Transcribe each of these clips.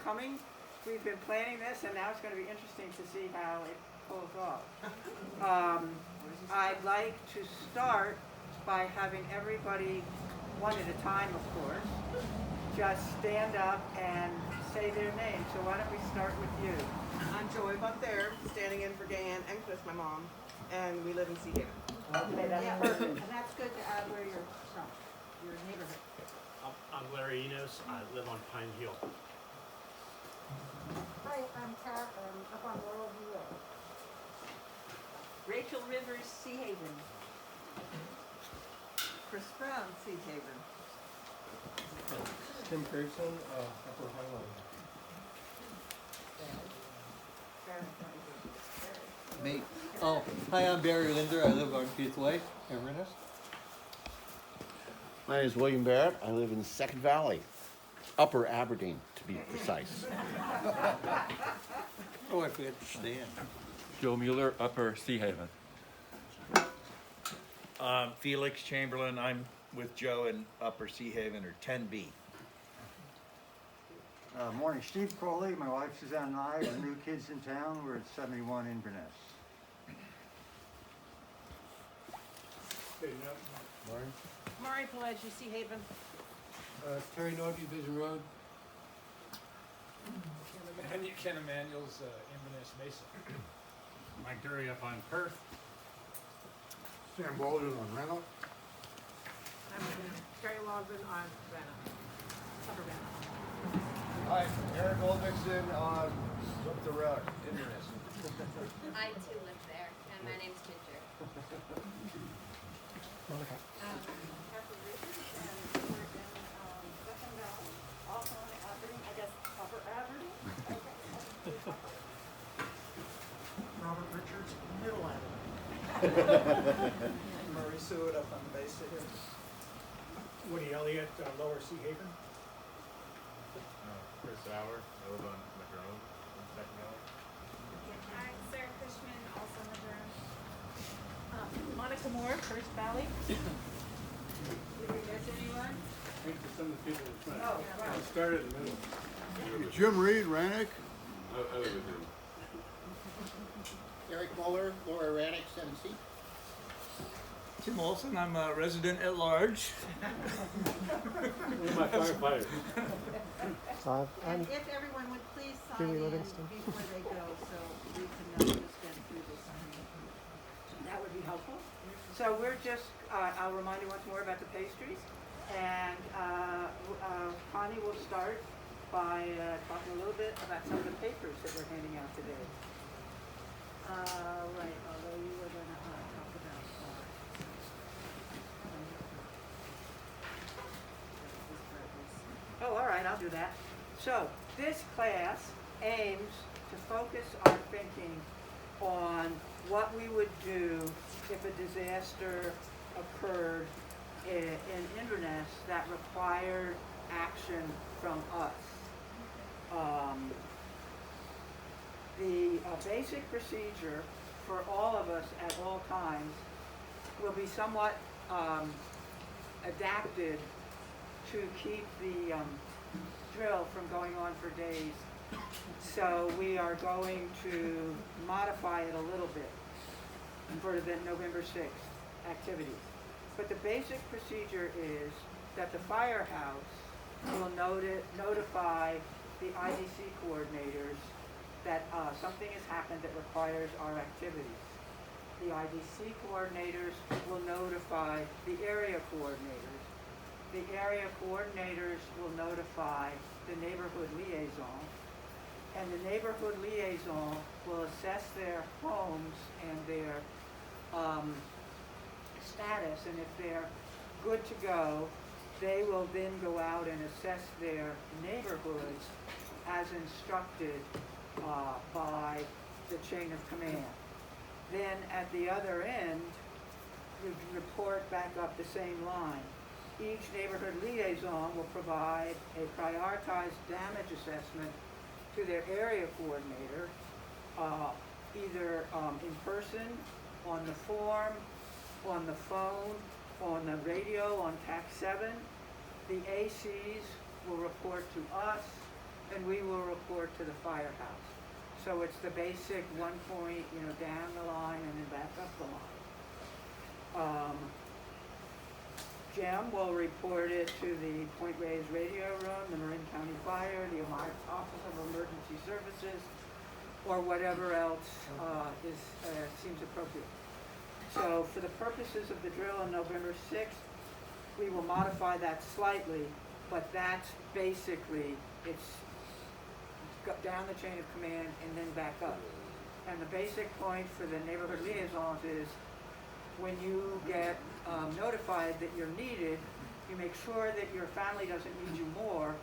coming. We've been planning this, and now it's going to be interesting to see how it pulls off. I'd like to start by having everybody, one at a time, of course, just stand up and say their name. So why don't we start with you? I'm Joy up there, standing in for Dan and Chris, my mom, and we live in Sea Haven. Okay, that's Yeah, perfect. and that's good to add where you're from, your neighborhood. I'm Larry Enos. I live on Pine Hill. Hi, I'm Kat, I'm up on Laurel View Road. Rachel Rivers, Sea Haven. Chris Brown, Sea Haven. Tim Pearson, Upper Highland. Me. Oh, hi, I'm Barry Linder. I live on Keith Way, Inverness. My name is William Barrett. I live in Second Valley, Upper Aberdeen, to be precise. Oh, I forget to stand. Joe Mueller, Upper Sea Haven. Felix Chamberlain. I'm with Joe in Upper Sea Haven, or 10B. Morning, Steve Crowley, my wife Suzanne and I, we're new kids in town. We're at 71 Inverness. Morning. Mari Pelleggi, Sea Haven. Terry Norby, Vision Road. Ken Emanuel's Inverness Mesa. Mike Dury up on Perth. Sam Baldwin on Rennell. I'm Terry Logren on Vanna, Upper Vanna. Hi, Eric Oldmixon on Up the Road, Inverness. I too live there, and my name's Ginger. Kathy Richards, and we're in Second Valley, also in Aberdeen, I guess Upper Aberdeen? Okay. Robert Richards, Middle Aberdeen. Murray Seward up on the base here. Woody Elliott, Lower Sea Haven. Chris Sauer. I live on Macron in Second Valley. Hi, Sarah Fishman, also in the room. Monica Moore, First Valley. Did we miss anyone? Thanks to some of the people in front. Oh, right. Started in the middle. Jim Reed, Rannick. I live with him. Eric Muller, Laura Rannick, 7C. Tim Olson. I'm a resident at large. One of my firefighters. And if everyone would please sign in before they go, so we can know who's been through this. That would be helpful. So we're just, I'll remind you once more about the pastries. And Connie will start by talking a little bit about some of the papers that we're handing out today. Right, although you were going to talk about oh, all right, I'll do that. So this class aims to focus our thinking on what we would do if a disaster occurred in Inverness that required action from us. The basic procedure for all of us at all times will be somewhat adapted to keep the drill from going on for days. So we are going to modify it a little bit for the November 6th activities. But the basic procedure is that the firehouse will notify the IDC coordinators that something has happened that requires our activities. The IDC coordinators will notify the area coordinators. The area coordinators will notify the neighborhood liaison. And the neighborhood liaison will assess their homes and their status, and if they're good to go, they will then go out and assess their neighborhoods as instructed by the chain of command. Then at the other end, we report back up the same line. Each neighborhood liaison will provide a prioritized damage assessment to their area coordinator, either in person, on the form, on the phone, on the radio, on TAC 7. The ACs will report to us, and we will report to the firehouse. So it's the basic 1 point, down the line and then back up the line. Jim will report it to the Point Reyes radio room, the Marin County Fire, the Office of Emergency Services, or whatever else seems appropriate. So for the purposes of the drill on November 6th, we will modify that slightly, but that's basically, it's down the chain of command and then back up. And the basic point for the neighborhood liaisons is when you get notified that you're needed, you make sure that your family doesn't need you more,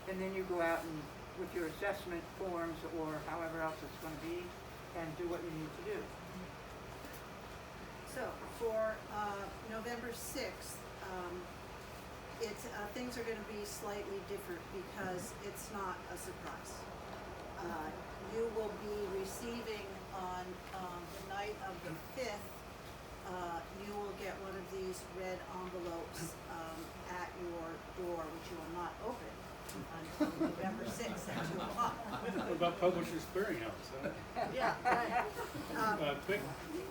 and then you go out and with your assessment forms or however else it's going to be, and do what you need to do. So for November 6th, things are going to be slightly different because it's not a surprise. You will be receiving on the night of the 5th, you will get one of these red envelopes at your door, which you will not open until November 6th at 2 o'clock. What about Publishers Clearinghouse? Yeah, right. Quick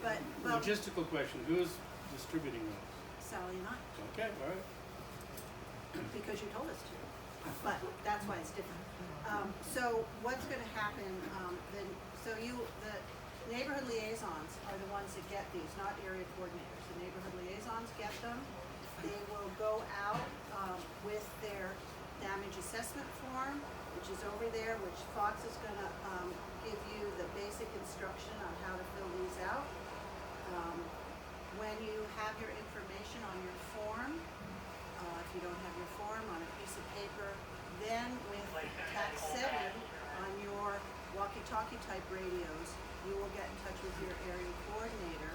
But, logistical question, who's distributing those? Sally and I, Okay, all right. because you told us to, but that's why it's different. So what's gonna happen, the neighborhood liaisons are the ones that get these, not area coordinators. The neighborhood liaisons get them. They will go out, with their damage assessment form, which is over there, which Fox is gonna, give you the basic instruction on how to fill these out. When you have your information on your form, if you don't have your form on a piece of paper, then with tax 7 on your walkie-talkie type radios, you will get in touch with your area coordinator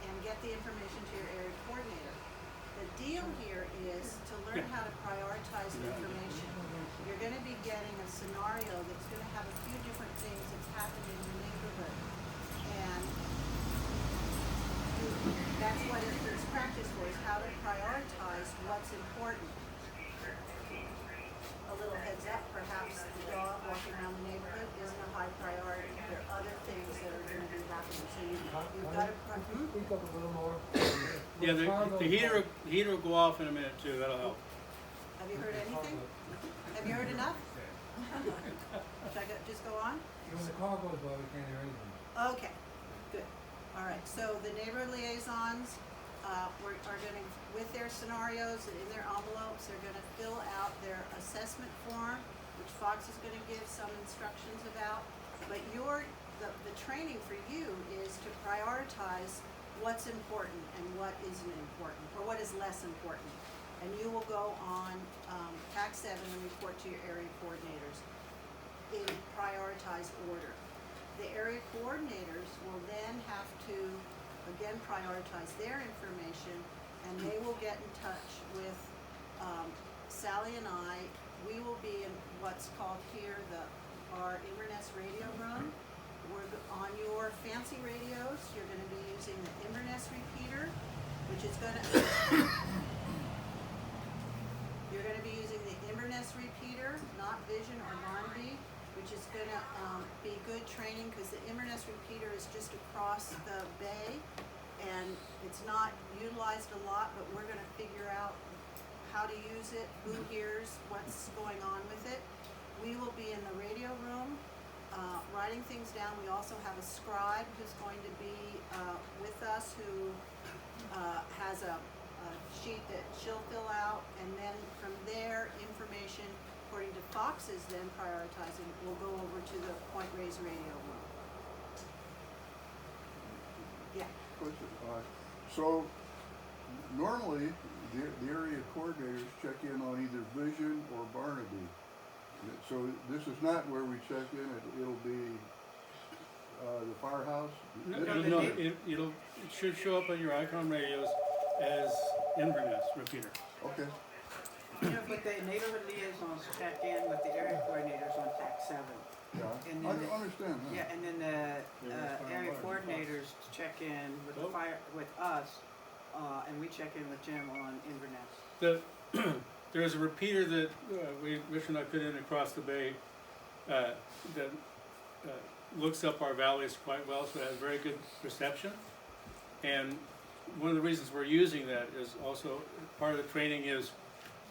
and get the information to your area coordinator. The deal here is to learn how to prioritize information. You're going to be getting a scenario that's going to have a few different things that's happened in your neighborhood. And that's what it's practice for, is how to prioritize what's important. A little heads up, perhaps the dog walking around the neighborhood isn't a high priority. There are other things that are going to be happening. So you've got to... Speak up a little more. Yeah, the heater will go off in a minute too, that'll help. Have you heard anything? Have you heard enough? Should I just go on? When the car goes by, we can't hear anything. Okay, good. All right, so the neighborhood liaisons are going to, with their scenarios and in their envelopes, they're going to fill out their assessment form, which Fox is going to give some instructions about. But the training for you is to prioritize what's important and what isn't important, or what is less important. And you will go on tax 7 and report to your area coordinators in prioritized order. The area coordinators will then have to, again, prioritize their information, and they will get in touch with Sally and I. We will be in what's called here our Inverness radio room. We're on your fancy radios. You're going to be using the Inverness repeater, which is going to you're going to be using the Inverness repeater, not Vision or Barnaby, which is going to be good training because the Inverness repeater is just across the bay, and it's not utilized a lot, but we're going to figure out how to use it, who hears, what's going on with it. We will be in the radio room writing things down. We also have a scribe who's going to be with us, who has a sheet that she'll fill out, and then from there, information according to Fox is then prioritizing will go over to the Point Reyes radio room. Yeah. Question. So normally the area coordinators check in on either Vision or Barnaby. So this is not where we check in. It'll be the firehouse. No, it should show up on your Icon radios as Inverness repeater. Okay. But the neighborhood liaisons check in with the area coordinators on tax 7. Yeah, And I then understand that. Yeah, and then the area coordinators check in with the with us, and we check in with Jim on Inverness. There is a repeater that Rich and I put in across the bay that looks up our valleys quite well, so it has very good perception. And one of the reasons we're using that is also part of the training is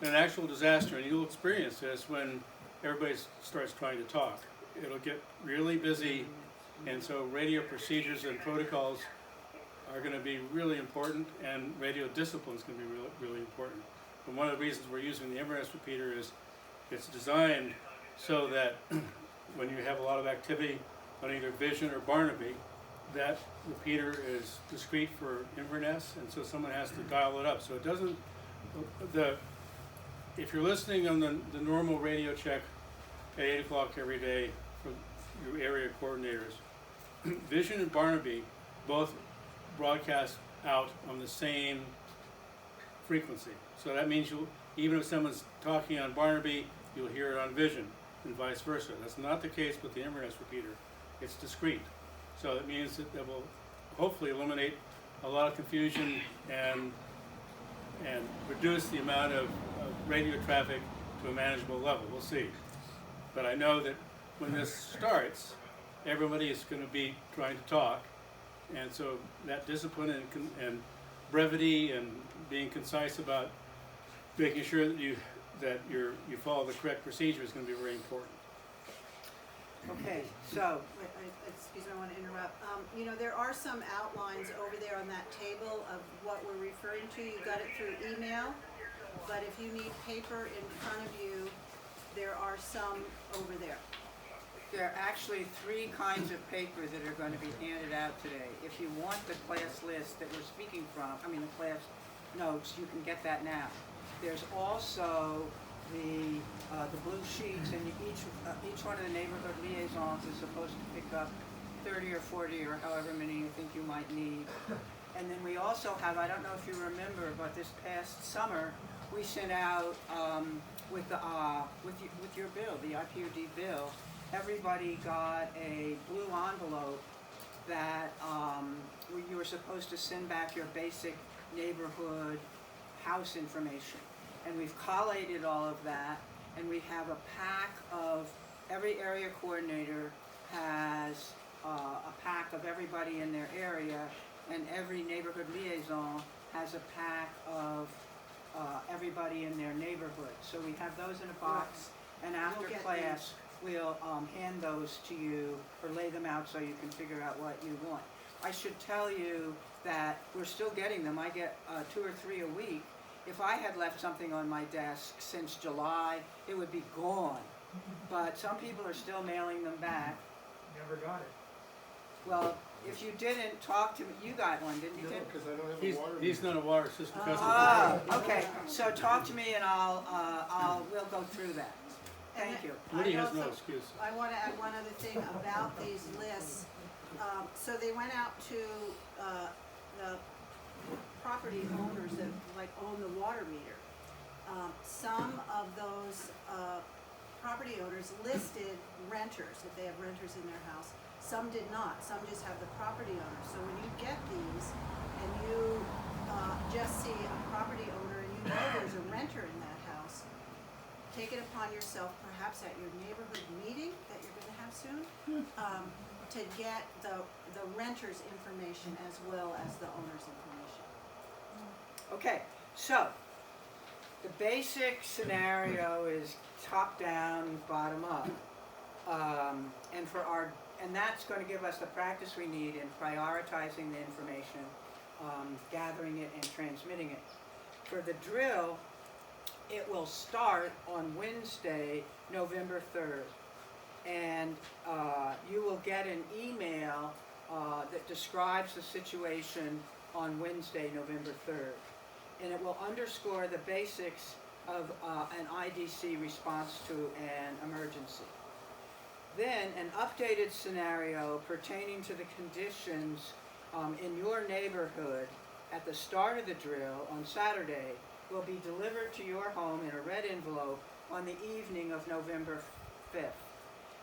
an actual disaster, and you'll experience this when everybody starts trying to talk. It'll get really busy, and so radio procedures and protocols are going to be really important, and radio discipline is going to be really, really important. And one of the reasons we're using the Inverness repeater is it's designed so that when you have a lot of activity on either Vision or Barnaby, that repeater is discrete for Inverness, and so someone has to dial it up. So it doesn't, if you're listening on the normal radio check at 8 o'clock every day for your area coordinators, Vision and Barnaby both broadcast out on the same frequency. So that means even if someone's talking on Barnaby, you'll hear it on Vision, and vice versa. That's not the case with the Inverness repeater. It's discrete. So it means that will hopefully eliminate a lot of confusion and reduce the amount of radio traffic to a manageable level. We'll see. But I know that when this starts, everybody is going to be trying to talk, and so that discipline and brevity and being concise about making sure that you follow the correct procedure is going to be very important. Okay, so, Excuse me, I want to interrupt. You know, there are some outlines over there on that table of what we're referring to. You got it through email, but if you need paper in front of you, there are some over there. there are actually 3 kinds of paper that are going to be handed out today. If you want the class list that we're speaking from, the class notes, you can get that now. There's also the blue sheets, and each one of the neighborhood liaisons is supposed to pick up 30 or 40 or however many you think you might need. And then we also have, I don't know if you remember, but this past summer we sent out with your bill, the IPOD bill, everybody got a blue envelope that where you were supposed to send back your basic neighborhood house information. And we've collated all of that, and we have a pack of, every area coordinator has a pack of everybody in their area, and every neighborhood liaison has a pack of everybody in their neighborhood. So we have those in a box, and after class, we'll hand those to you or lay them out so you can figure out what you want. I should tell you that we're still getting them. I get 2 or 3 a week. If I had left something on my desk since July, it would be gone. But some people are still mailing them back. Never got it. Well, if you didn't, talk to me. You got one, didn't you, Tim? because I don't have He's, a water. he's not a water system customer. Oh, okay. So talk to me, and we'll go through that. Thank you. Woody has no excuse. I want to add one other thing about these lists. So they went out to the property owners that own the water meter. Some of those property owners listed renters, if they have renters in their house. Some did not. Some just have the property owner. So when you get these and you just see a property owner and you know there's a renter in that house, take it upon yourself, perhaps at your neighborhood meeting that you're going to have soon, to get the renter's information as well as the owner's information. Okay, so the basic scenario is top down, bottom up, and that's going to give us the practice we need in prioritizing the information, gathering it, and transmitting it. For the drill, it will start on Wednesday, November 3rd, and you will get an email that describes the situation on Wednesday, November 3rd. And it will underscore the basics of an IDC response to an emergency. Then an updated scenario pertaining to the conditions in your neighborhood at the start of the drill on Saturday will be delivered to your home in a red envelope on the evening of November 5th.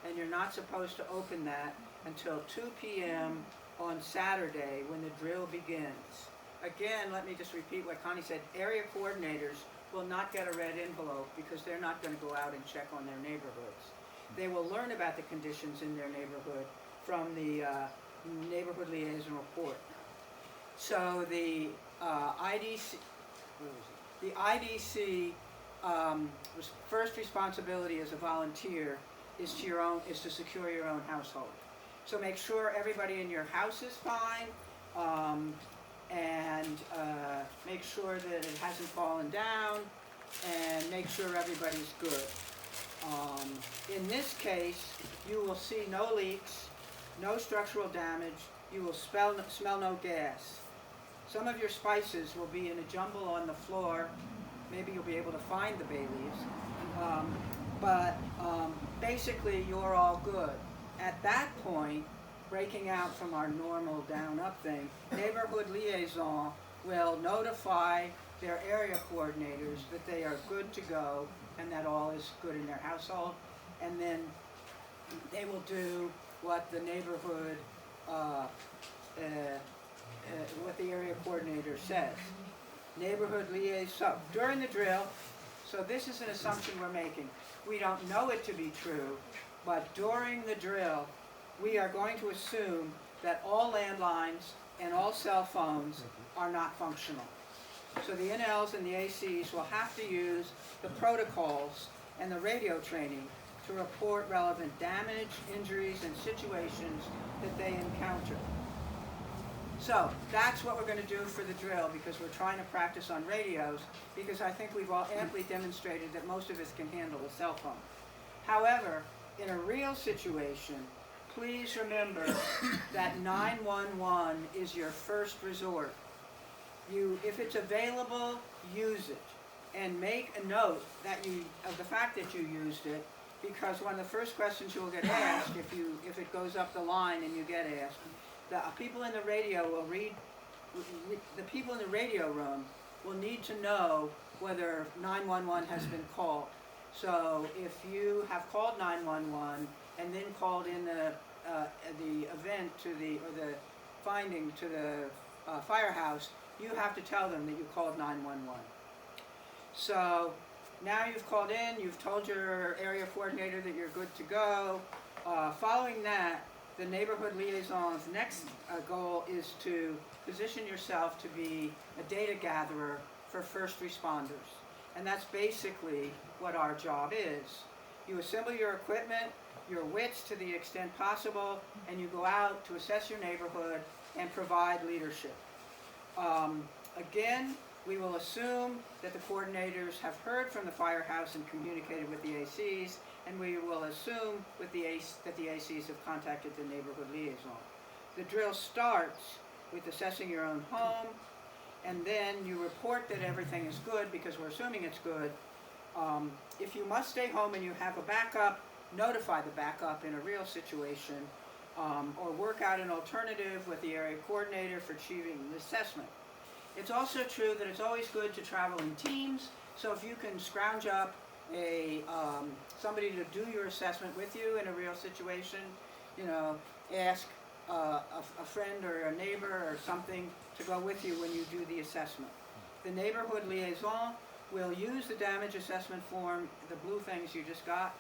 And you're not supposed to open that until 2 p.m. on Saturday when the drill begins. Again, let me just repeat what Connie said. Area coordinators will not get a red envelope because they're not going to go out and check on their neighborhoods. They will learn about the conditions in their neighborhood from the neighborhood liaison report. So the IDC, the IDC first responsibility as a volunteer is to secure your own household. So make sure everybody in your house is fine, and make sure that it hasn't fallen down, and make sure everybody's good. In this case, you will see no leaks, no structural damage, you will smell no gas. Some of your spices will be in a jumble on the floor. Maybe you'll be able to find the bay leaves. But basically, you're all good. At that point, breaking out from our normal down-up thing, neighborhood liaison will notify their area coordinators that they are good to go and that all is good in their household. And then they will do what the neighborhood, what the area coordinator says. Neighborhood liaison, so during the drill, so this is an assumption we're making. We don't know it to be true, but during the drill, we are going to assume that all landlines and all cell phones are not functional. So the NLs and the ACs will have to use the protocols and the radio training to report relevant damage, injuries, and situations that they encounter. So that's what we're going to do for the drill, because we're trying to practice on radios, because I think we've all amply demonstrated that most of us can handle a cell phone. However, in a real situation, please remember that 911 is your first resort. If it's available, use it, and make a note that of the fact that you used it, because one of the first questions you'll get asked if it goes up the line and you get asked, the people in the radio will the people in the radio room will need to know whether 911 has been called. So if you have called 911 and then called in the event or the finding to the firehouse, you have to tell them that you called 911. So now you've called in, you've told your area coordinator that you're good to go. Following that, the neighborhood liaison's next goal is to position yourself to be a data gatherer for first responders. And that's basically what our job is. You assemble your equipment, your wits to the extent possible, and you go out to assess your neighborhood and provide leadership. Again, we will assume that the coordinators have heard from the firehouse and communicated with the ACs, and we will assume that the ACs have contacted the neighborhood liaison. The drill starts with assessing your own home, and then you report that everything is good, because we're assuming it's good. If you must stay home and you have a backup, notify the backup in a real situation, or work out an alternative with the area coordinator for achieving the assessment. It's also true that it's always good to travel in teams, so if you can scrounge up somebody to do your assessment with you in a real situation, ask a friend or a neighbor or something to go with you when you do the assessment. The neighborhood liaison will use the damage assessment form, the blue things you just got,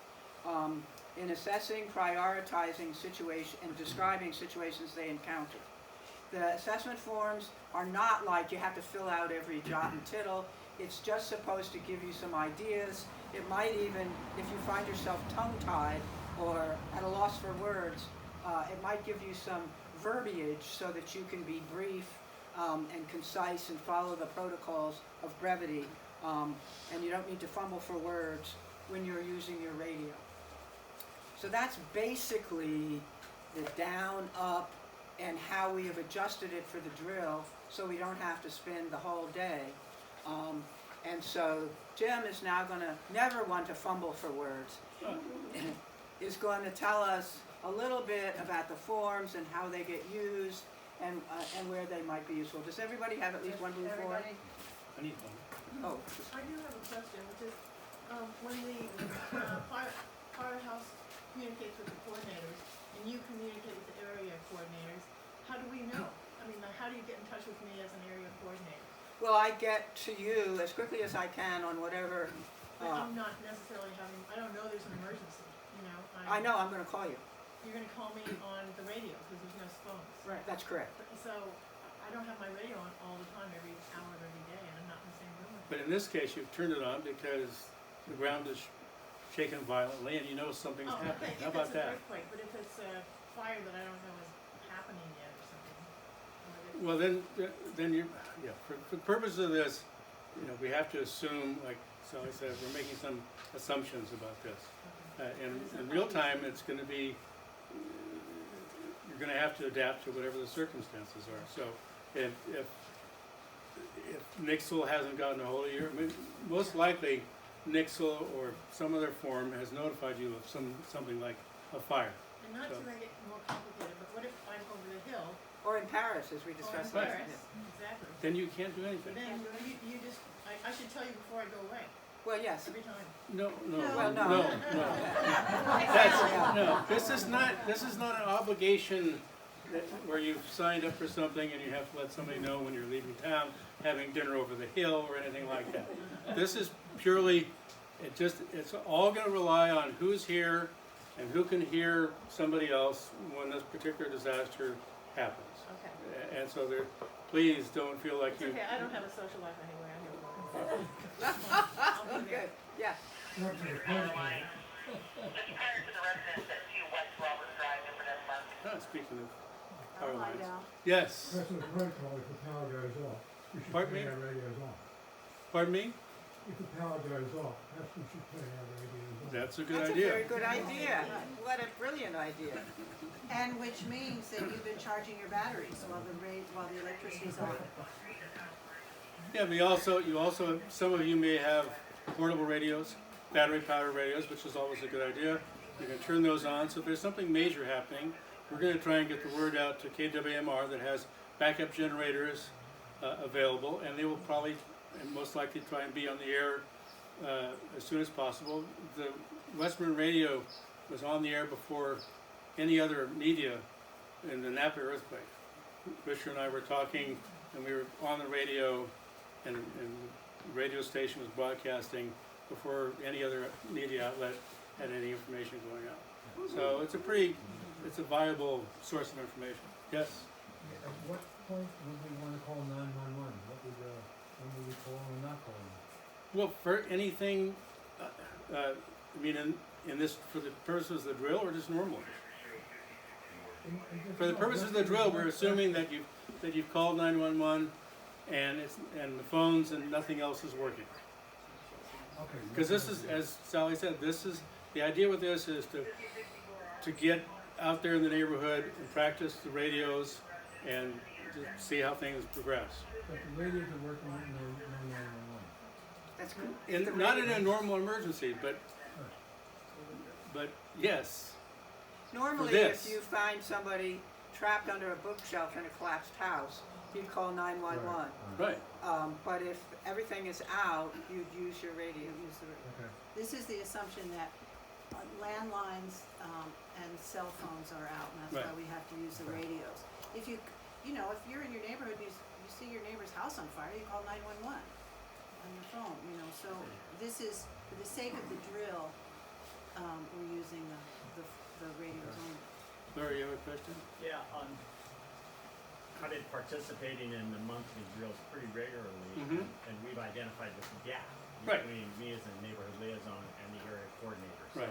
in assessing, prioritizing situations, and describing situations they encounter. The assessment forms are not like you have to fill out every jot and tittle. It's just supposed to give you some ideas. It might even, if you find yourself tongue-tied or at a loss for words, it might give you some verbiage so that you can be brief and concise and follow the protocols of brevity. And you don't need to fumble for words when you're using your radio. So that's basically the down, up, and how we have adjusted it for the drill so we don't have to spend the whole day. And so Jim is now going to never want to fumble for words. Is going to tell us a little bit about the forms and how they get used and where they might be useful. Does everybody have at least one blue form? I need one. Oh, I do have a question, which is, when the firehouse communicates with the coordinators, and you communicate with the area coordinators, how do we know? I mean, how do you get in touch with me as an area coordinator? well, I get to you as quickly as I can on whatever. But I'm not necessarily I don't know there's an emergency, know, I know, I'm gonna call you. you're gonna call me on the radio, cause there's no phones. Right, that's correct. So, I don't have my radio on all the time, every hour of every day, and I'm not in the same room with But in this case, you've turned it on because the ground is shaking violently and you know something's Oh, happening. okay, How if about it's an that? earthquake, but if it's a fire that I don't know is happening yet or something, or Well, then you, yeah, for the purpose of this, you know, we have to assume, like Sally said, we're making some assumptions about this. In real time, it's gonna be, you're gonna have to adapt to whatever the circumstances are. So if Nixle hasn't gotten a hold of you, I mean, most likely Nixle or some other form has notified you of something like a fire. and not So- to make it more complicated, but what if I'm over the hill, Or in Paris, as we or in discussed Right. last Paris, night. exactly, Then you can't do anything. then you just, I should tell you before I go away, Well, yes. every time. No, Well, no, no. no. That's, no, this is not an obligation where you've signed up for something and you have to let somebody know when you're leaving town, having dinner over the hill or anything like that. This is purely, it's all gonna rely on who's here and who can hear somebody else when this particular disaster happens. Okay. And so there, please don't feel like It's you, okay, I don't have a social life anyway, I have work. I'll be there. Good, yeah. speaking of Oh, power lie lines. down. Yes, That's what the protocol, if the power goes off, we should Pardon turn me? our radios off. pardon me? If the power goes off, that's when we should turn our radios off. That's a good That's a idea. very good idea. What a brilliant idea. And which means that you've been charging your batteries while the electricity's on. Yeah, you also, some of you may have portable radios, battery powered radios, which is always a good idea. You can turn those on, so if there's something major happening, we're gonna try and get the word out to KWMR that has backup generators available, and they will probably, and most likely try and be on the air as soon as possible. The Western radio was on the air before any other media in the Napa earthquake. Richard and I were talking, and we were on the radio, and the radio station was broadcasting before any other media outlet had any information going out. So it's a viable source of information. Yes? At what point would we wanna call 911? When would we call or not call them? Well, for anything, I mean, in this, for the purposes of the drill or just normally? For the purposes of the drill, we're assuming that you've called 911 and the phones and nothing else is working. Okay. Because this is, as Sally said, the idea with this is to get out there in the neighborhood and practice the radios and to see how things progress. But the radios are working with no 911. That's good. Not in a normal emergency, but yes. Normally, this. if you find somebody trapped under a bookshelf in a collapsed house, you'd call 911. Right. But if everything is out, you'd use your radio. Okay. This is the assumption that landlines and cell phones are out, and that's why Right. we have to use the radios. If if you're in your neighborhood, you see your neighbor's house on fire, you call 911 on your phone, So this is, for the sake of the drill, we're using the radios only. Larry, you have a question? Yeah, I've been participating in the monthly drills pretty regularly, Mhm. and we've identified this gap Right. between me as a neighborhood liaison and the area coordinator. So Right.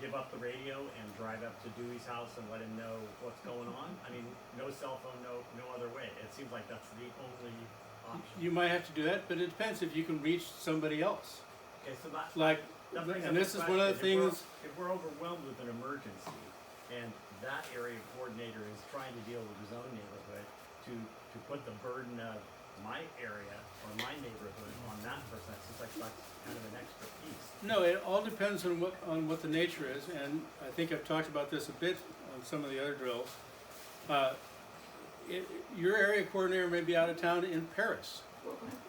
give up the radio and drive up to Dewey's house and let him know what's going on. I mean, no cell phone, no other way. It seems like that's the only option. You might have to do that, but it depends if you can reach somebody else. Okay, so that brings And up this a is one of the question. things. If we're overwhelmed with an emergency, and that area coordinator is trying to deal with his own neighborhood, to put the burden of my area or my neighborhood on that person, that seems like that's kind of an extra piece. No, it all depends on what the nature is, and I think I've talked about this a bit on some of the other drills. Your area coordinator may be out of town in Paris.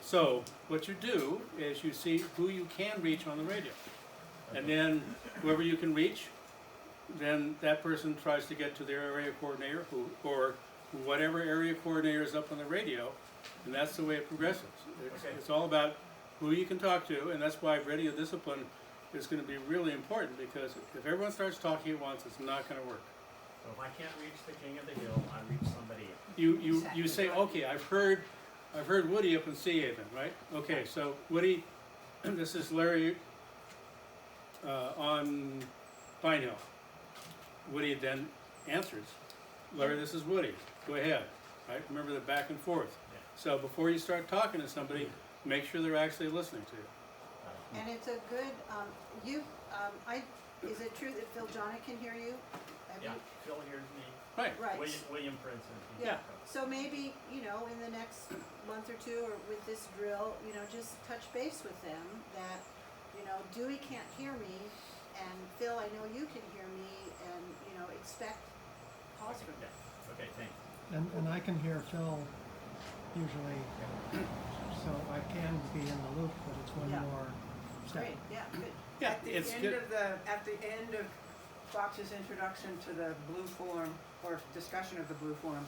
So what you do is you see who you can reach on the radio. And then whoever you can reach, then that person tries to get to their area coordinator or whatever area coordinator is up on the radio, and that's the way it progresses. It's all about who you can talk to, and that's why radio discipline is gonna be really important, because if everyone starts talking at once, it's not gonna work. So if I can't reach the king of the hill, I reach somebody else. You say, okay, I've heard Woody up in Sea Haven, right? Okay, so Woody, this is Larry, on Pine Hill. Woody then answers, Larry, this is Woody, go ahead, right? Remember the back and forth. Yeah. So before you start talking to somebody, make sure they're actually listening to you. And it's a good, is it true that Phil Johnny can hear you? Have Yeah, you- Phil hears me. Right. Right. William Princeton. Yeah, so maybe, you know, in the next month or two, or with this drill, you know, just touch base with them that, you know, Dewey can't hear me, and Phil, I know you can hear me, and, you know, expect calls from them. Yeah, okay, thanks. And I can hear Phil usually, so I can be in the loop, but it's one Yeah. more step. Great, yeah, good. Yeah, At the it's end good. at the end of Fox's introduction to the blue form, or discussion of the blue form,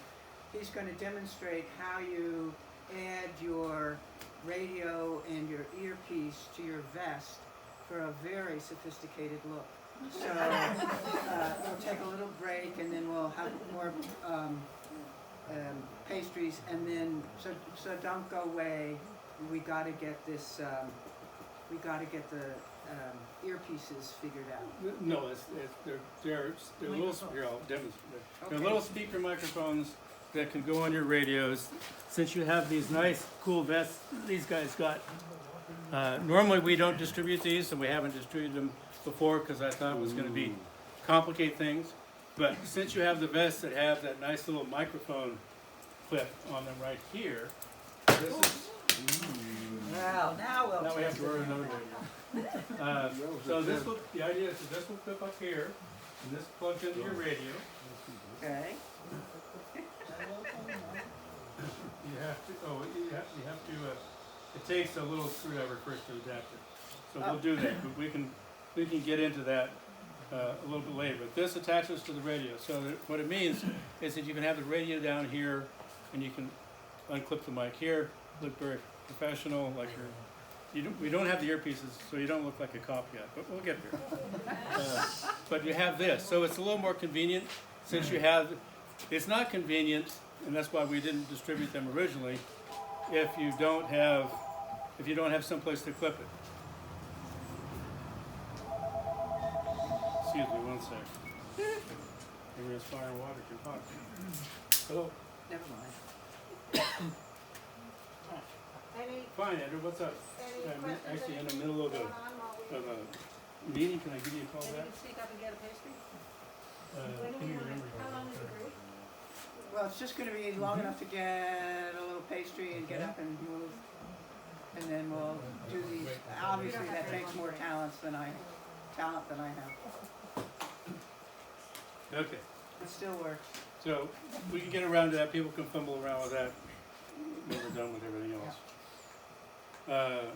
he's gonna demonstrate how you add your radio and your earpiece to your vest for a very sophisticated look. So, we'll take a little break, and then we'll have more, pastries, and then, so don't go away, we gotta get this, we gotta get the, earpieces figured out. No, they're little, here, I'll demonstrate. They're little speaker microphones that can go on your radios. Since you have these nice, cool vests these guys got, normally we don't distribute these, and we haven't distributed them before, because I thought it was gonna be, complicate things. But since you have the vests that have that nice little microphone clip on them right here, this is, Well, now now we have to order another radio. So this will, the idea is that this will clip up here, and this plugs into your radio. Okay. You have to, it takes a little screwdriver first to adapt it. So we'll do that, but we can get into that a little bit later. But this attaches to the radio, so that what it means is that you can have the radio down here, and you can unclip the mic here, look very professional, like we don't have the earpieces, so you don't look like a cop yet, but we'll get there. But you have this, so it's a little more convenient, since you have, it's not convenient, and that's why we didn't distribute them originally, if you don't have someplace to clip it. Excuse me one sec. Maybe it's fire and water too hot. Hello. Never mind. Any, Fine, Andrew, what's up? any I'm questions? actually in the middle of Going on while we, a meeting, can I give you a call maybe you back? can speak up and get a pastry? Give me your number. How long is the break? Well, it's just gonna be long enough to get a little pastry and get up and move, and then we'll do these. Obviously, that takes more talent than I have. Okay, It still works. so we can get around to that, people can fumble around with that when we're done with everything else.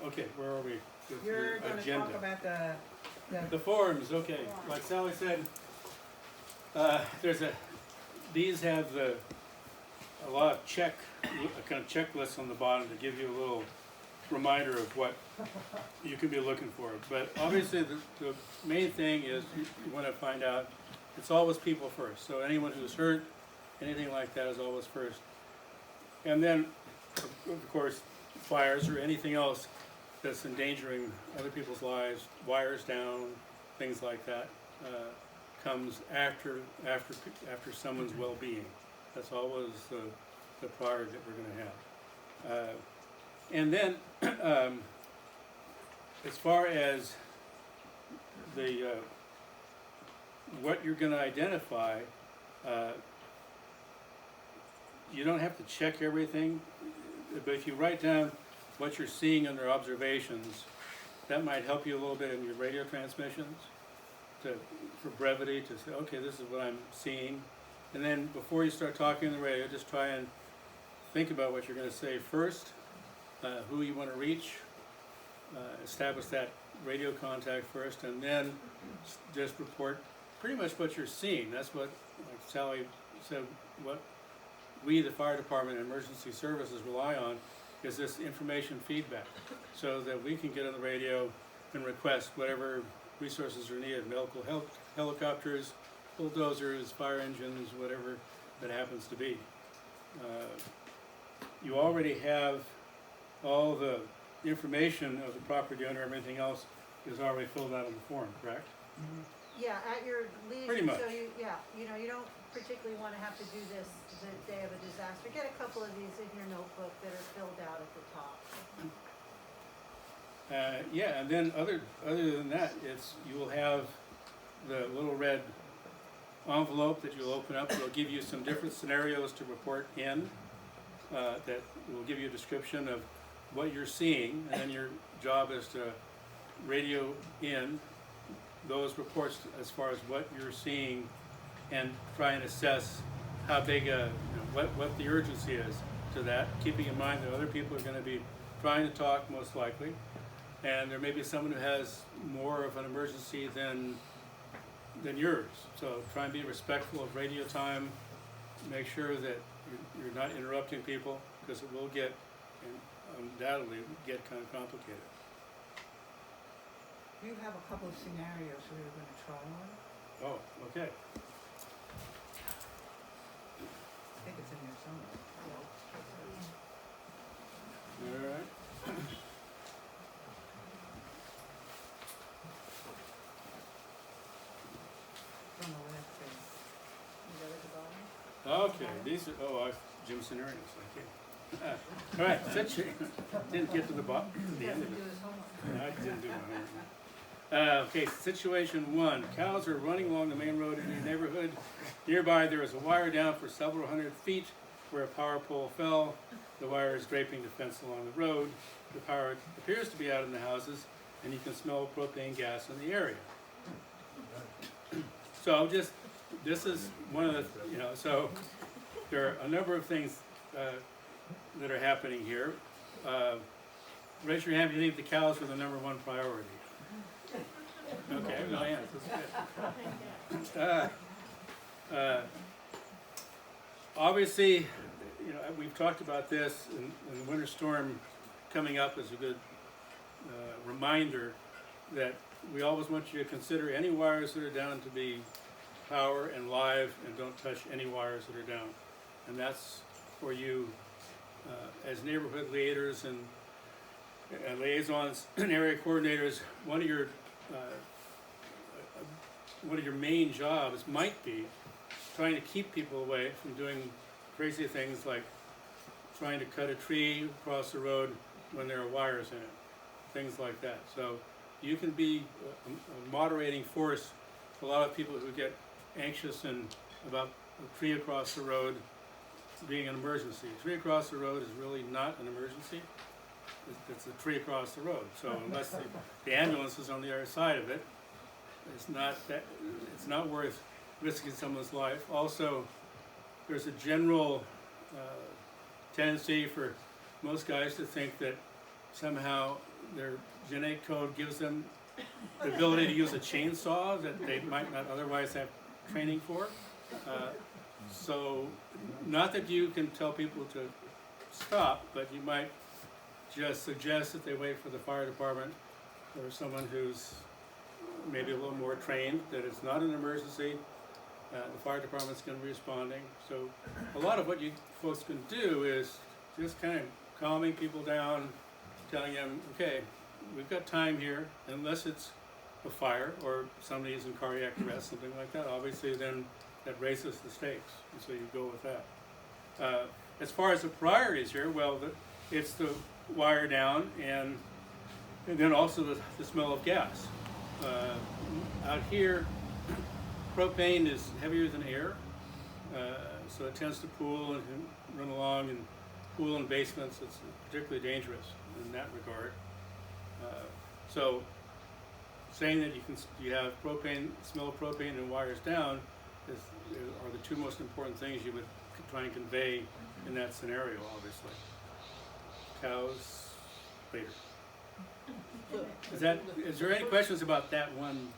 Okay, where are we? With your You're gonna agenda. talk about the The forms, okay, like Sally said, these have a lot of kind of checklists on the bottom to give you a little reminder of what you can be looking for. But obviously the main thing is you want to find out, it's always people first. So anyone who's hurt, anything like that is always first. And then, of course, fires or anything else that's endangering other people's lives, wires down, things like that, comes after someone's well-being. That's always the priority that we're going to have. And then, as far as the what you're going to identify, you don't have to check everything, but if you write down what you're seeing under observations, that might help you a little bit in your radio transmissions, for brevity, to say, okay, this is what I'm seeing. And then before you start talking on the radio, just try and think about what you're going to say first, who you want to reach, establish that radio contact first, and then just report pretty much what you're seeing. That's what, like Sally said, what we, the fire department and emergency services, rely on is this information feedback, so that we can get on the radio and request whatever resources are needed, medical help, helicopters, bulldozers, fire engines, whatever that happens to be. You already have all the information of the property owner, everything else is already filled out on the form, correct? Yeah, at your leisure. Pretty much. So you know, you don't particularly want to have to do this the day of a disaster. Get a couple of these in your notebook that are filled out at the top. Yeah, and then other than that, you will have the little red envelope that you'll open up. It'll give you some different scenarios to report in. That will give you a description of what you're seeing, and then your job is to radio in those reports as far as what you're seeing, and try and assess how big what the urgency is to that, keeping in mind that other people are going to be trying to talk most likely, and there may be someone who has more of an emergency than yours. So try and be respectful of radio time. Make sure that you're not interrupting people, because it will get, and undoubtedly get kind of complicated. You have a couple of scenarios we were going to try on. Oh, okay. I think it's in there somewhere. All right. It's on the last page. Is that at the bottom? Okay, these are, Jim scenarios, okay. All right, didn't get to the bottom, the end of it. No, I didn't do my homework. Okay, situation 1. Cows are running along the main road in your neighborhood. Nearby there is a wire down for several hundred feet where a power pole fell. The wire is draping the fence along the road. The power appears to be out in the houses, and you can smell propane gas in the area. So this is one of the, so there are a number of things that are happening here. Raise your hand if you think the cows were the #1 priority. Okay, no hands, that's good. Obviously, we've talked about this, and the winter storm coming up is a good reminder that we always want you to consider any wires that are down to be power and live, and don't touch any wires that are down. And that's for you as neighborhood leaders and liaisons and area coordinators. One of your main jobs might be trying to keep people away from doing crazy things like trying to cut a tree across the road when there are wires in it, things like that. So you can be a moderating force for a lot of people who get anxious about a tree across the road being an emergency. A tree across the road is really not an emergency. It's a tree across the road. So unless the ambulance is on the other side of it, it's not worth risking someone's life. Also, there's a general tendency for most guys to think that somehow their genetic code gives them the ability to use a chainsaw that they might not otherwise have training for. So, not that you can tell people to stop, but you might just suggest that they wait for the fire department or someone who's maybe a little more trained, that it's not an emergency. The fire department's going to be responding. So a lot of what you folks can do is just kind of calming people down, telling them, okay, we've got time here, unless it's a fire or somebody is in cardiac arrest, something like that. Obviously then that raises the stakes, and so you go with that. As far as the priorities here, well, it's the wire down, and then also the smell of gas. Out here, propane is heavier than air, so it tends to pool and run along and pool in basements. It's particularly dangerous in that regard. So saying that you have propane, smell of propane and wires down are the two most important things you would try and convey in that scenario, obviously. Cows later. Is there any questions about that one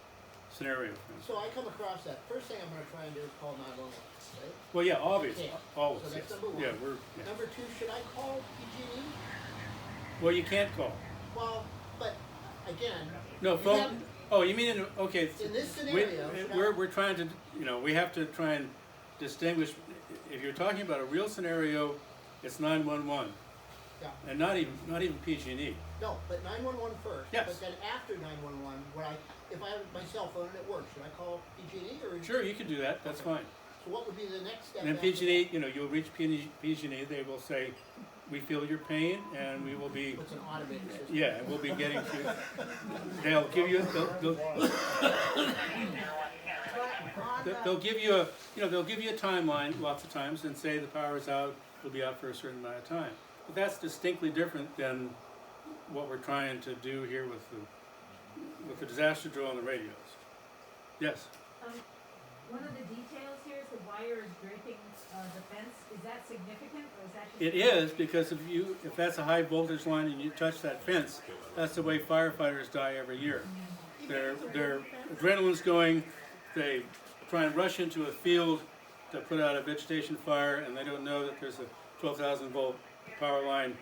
scenario? So I come across that. First thing I'm going to try and do is call 911, right? Well, yeah, obviously, always. So that's yes. number 1. Yeah, Number 2, should I call PG&E? Well, you can't call. Well, but again, No, you phone. have- Oh, you mean okay? In this we, scenario, should I- we're trying to, we have to try and distinguish. If you're talking about a real scenario, it's 911, Yeah. and not even PG&E. No, but 911 first. Yes. But then after 911, if I have my cell phone and it works, should I call PG&E or? Sure, you can do that. That's fine. So what would be the next step? And then after PG&E, that? you'll reach PG&E. They will say, "We feel your pain, and we will be." It's an automated system. Yeah, we'll be getting to. They'll give you. They'll give you a. They'll give you a timeline lots of times and say the power is out. It'll be out for a certain amount of time. But that's distinctly different than what we're trying to do here with the disaster drill on the radios. Yes. One of the details here is the wire is draping the fence. Is that significant, or is that just? It is, because if that's a high voltage line and you touch that fence, that's the way firefighters die every year. Their adrenaline's going, they try and rush into a field to put out a vegetation fire, and they don't know that there's a 12,000 volt power line,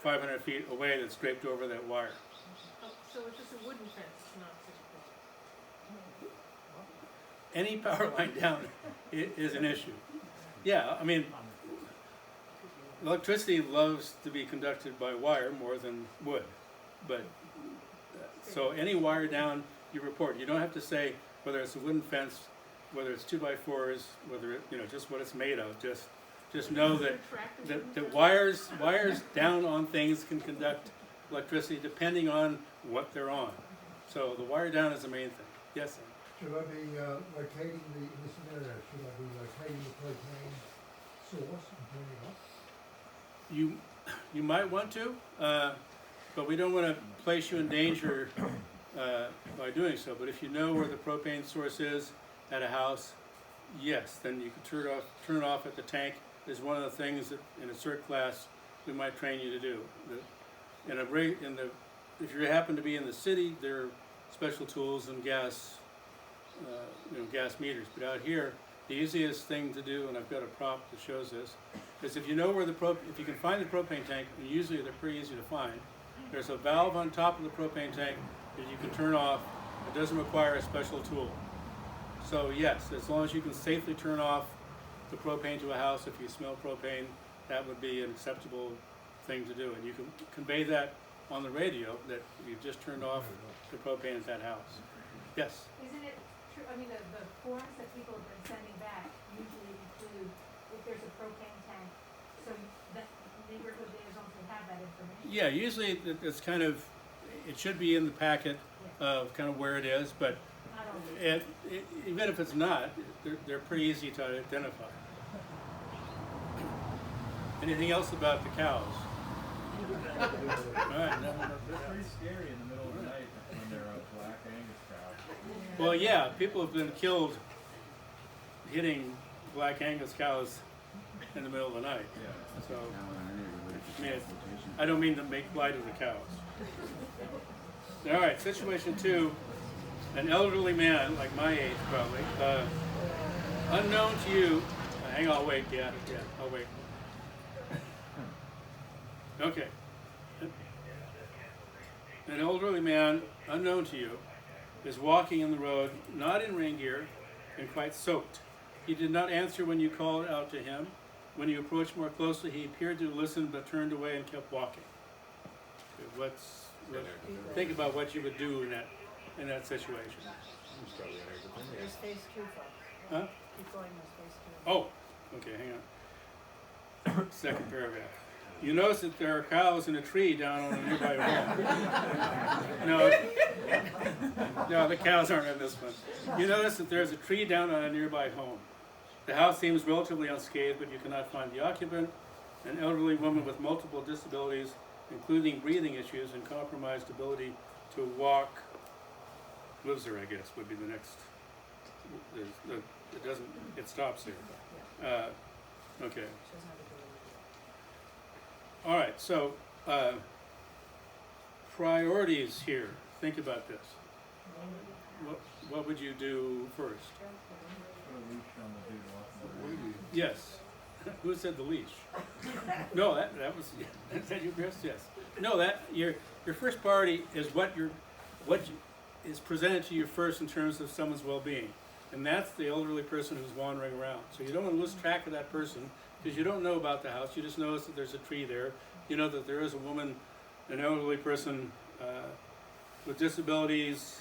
500 feet away that's draped over that wire. Oh, so it's just a wooden fence, it's not 6 foot. Any power line down is an issue. Yeah, I mean, electricity loves to be conducted by wire more than wood, but so any wire down, you report. You don't have to say whether it's a wooden fence, whether it's 2x4s, whether it, just what it's made of. Just know that wires down on things can conduct electricity depending on what they're on. So the wire down is the main thing. Yes, sir. Should I be locating in this scenario, should I be locating the propane source and turning it off? You might want to, but we don't want to place you in danger by doing so. But if you know where the propane source is at a house, yes, then you can turn it off at the tank. Is one of the things that in a cert class we might train you to do. If you happen to be in the city, there are special tools and gas meters. But out here, the easiest thing to do, and I've got a prop that shows this, is if you know where if you can find the propane tank, and usually they're pretty easy to find, there's a valve on top of the propane tank that you can turn off. It doesn't require a special tool. So yes, as long as you can safely turn off the propane to a house, if you smell propane, that would be an acceptable thing to do. And you can convey that on the radio that you've just turned off the propane at that house. Yes? Isn't it true, I mean, the forms that people have been sending back usually include if there's a propane tank, so that neighborhood liaisons will have that information? Yeah, usually it's kind of, it should be in the packet of kind of where it is, but even if it's not, they're pretty easy to identify. Anything else about the cows? All right. They're pretty scary in the middle of the night when they're a black Angus cow. Well, yeah, people have been killed hitting black Angus cows in the middle of the night. Yeah. So, I don't mean to make light of the cows. All right, situation 2. An elderly man, like my age probably, unknown to you. Hang on, I'll wait. Yeah, I'll wait. Okay. An elderly man, unknown to you, is walking in the road, not in rain gear, and quite soaked. He did not answer when you called out to him. When you approached more closely, he appeared to listen but turned away and kept walking. Okay, think about what you would do in that situation. There's phase 2, folks. Huh? Keep going, there's phase 2. Oh, okay, hang on. Second paragraph. You notice that there are cows in a tree down on a nearby home. No, the cows aren't in this one. You notice that there's a tree down on a nearby home. The house seems relatively unscathed, but you cannot find the occupant, an elderly woman with multiple disabilities, including breathing issues and compromised ability to walk. Lives there, I guess, would be the next. It stops there. Okay. All right, so priorities here. Think about this. What would you do first? Yes. Who said the leash? No, that was. Is that your Chris? Yes. No, your first priority is what is presented to you first in terms of someone's well-being. And that's the elderly person who's wandering around. So you don't want to lose track of that person because you don't know about the house. You just notice that there's a tree there. You know that there is a woman, an elderly person with disabilities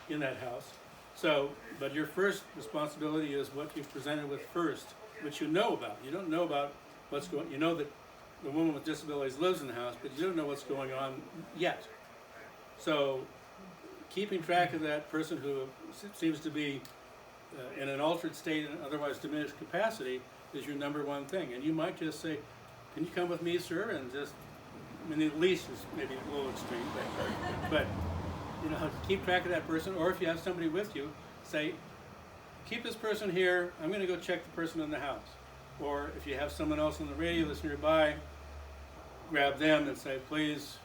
in that house. So, but your first responsibility is what you've presented with first, which you know about. You don't know about what's going, you know that the woman with disabilities lives in the house, but you don't know what's going on yet. So, keeping track of that person who seems to be in an altered state and otherwise diminished capacity is your number one thing. And you might just say, can you come with me, sir? And just, I mean, the leash is maybe a little extreme, but you know, keep track of that person. Or if you have somebody with you, say, keep this person here. I'm going to go check the person in the house. Or if you have someone else on the radio that's nearby, grab them and say, please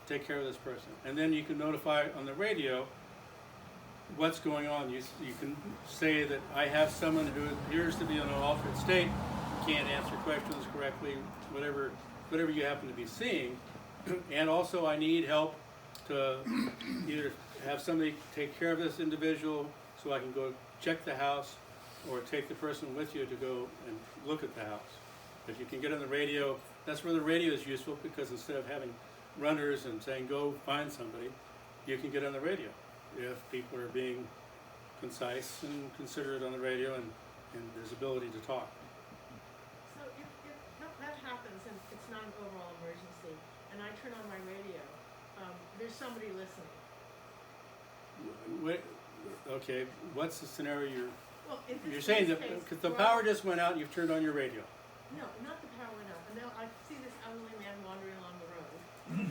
take care of this person. And then you can notify on the radio what's going on. You can say that I have someone who appears to be in an altered state, can't answer questions correctly, whatever you happen to be seeing. And also I need help to either have somebody take care of this individual so I can go check the house, or take the person with you to go and look at the house. If you can get on the radio, that's where the radio is useful, because instead of having runners and saying go find somebody, you can get on the radio if people are being concise and considerate on the radio, and there's ability to talk. So if that happens and it's not an overall emergency, and I turn on my radio, there's somebody listening. Wait, okay, what's the scenario Well, if you're it's saying this that case, because the where power just went out and you've turned on your radio? No, not the power went out. And now I see this elderly man wandering along the road.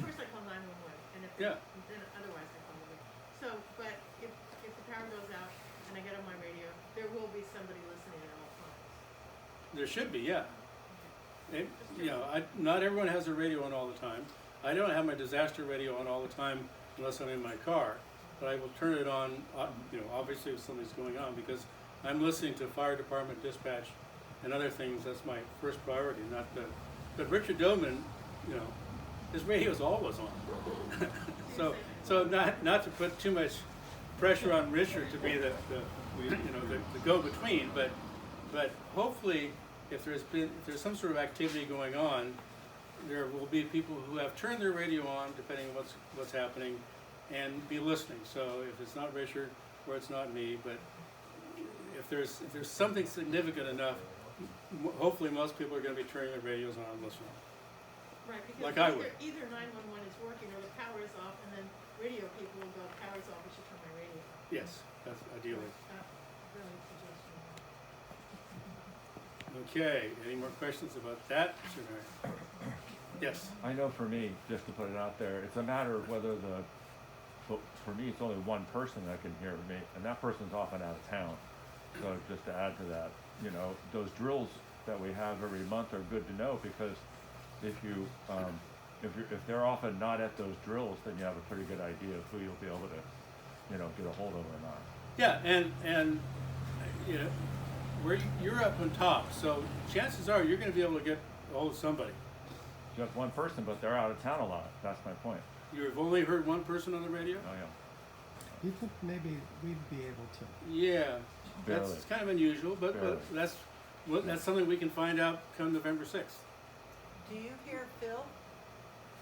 First I call 911, and if Yeah. then otherwise I call the radio. So, but if the power goes out and I get on my radio, there will be somebody listening at all times. There should be, yeah. And, you know, not everyone has a radio on all the time. I don't have my disaster radio on all the time unless I'm in my car, but I will turn it on, you know, obviously if something's going on, because I'm listening to fire department dispatch and other things. That's my first priority, not the. But Richard Dillman, you know, his radio's always on. so not to put too much pressure on Richard to be the go-between, but hopefully if there's some sort of activity going on, there will be people who have turned their radio on, depending on what's happening, and be listening. So if it's not Richard or it's not me, but if there's something significant enough, hopefully most people are going to be turning their radios on and listening. Right, because like I would. Either 911 is working or the power is off, and then radio people will go, power's off, we should turn my radio on. Yes, that's ideally. Brilliant suggestion. Okay, any more questions about that scenario? Yes. I know for me, just to put it out there, it's a matter of whether but for me, it's only one person that can hear me, and that person's often out of town. So just to add to that, you know, those drills that we have every month are good to know, because if they're often not at those drills, then you have a pretty good idea of who you'll be able to, you know, get a hold of or not. Yeah, and you know, you're up on top, so chances are you're going to be able to get a hold of somebody. Just one person, but they're out of town a lot. That's my point. You've only heard one person on the radio? Oh yeah. You think maybe we'd be able to? Yeah, Barely. that's kind of unusual, but that's something we can find out come November 6th. Do you hear Phil?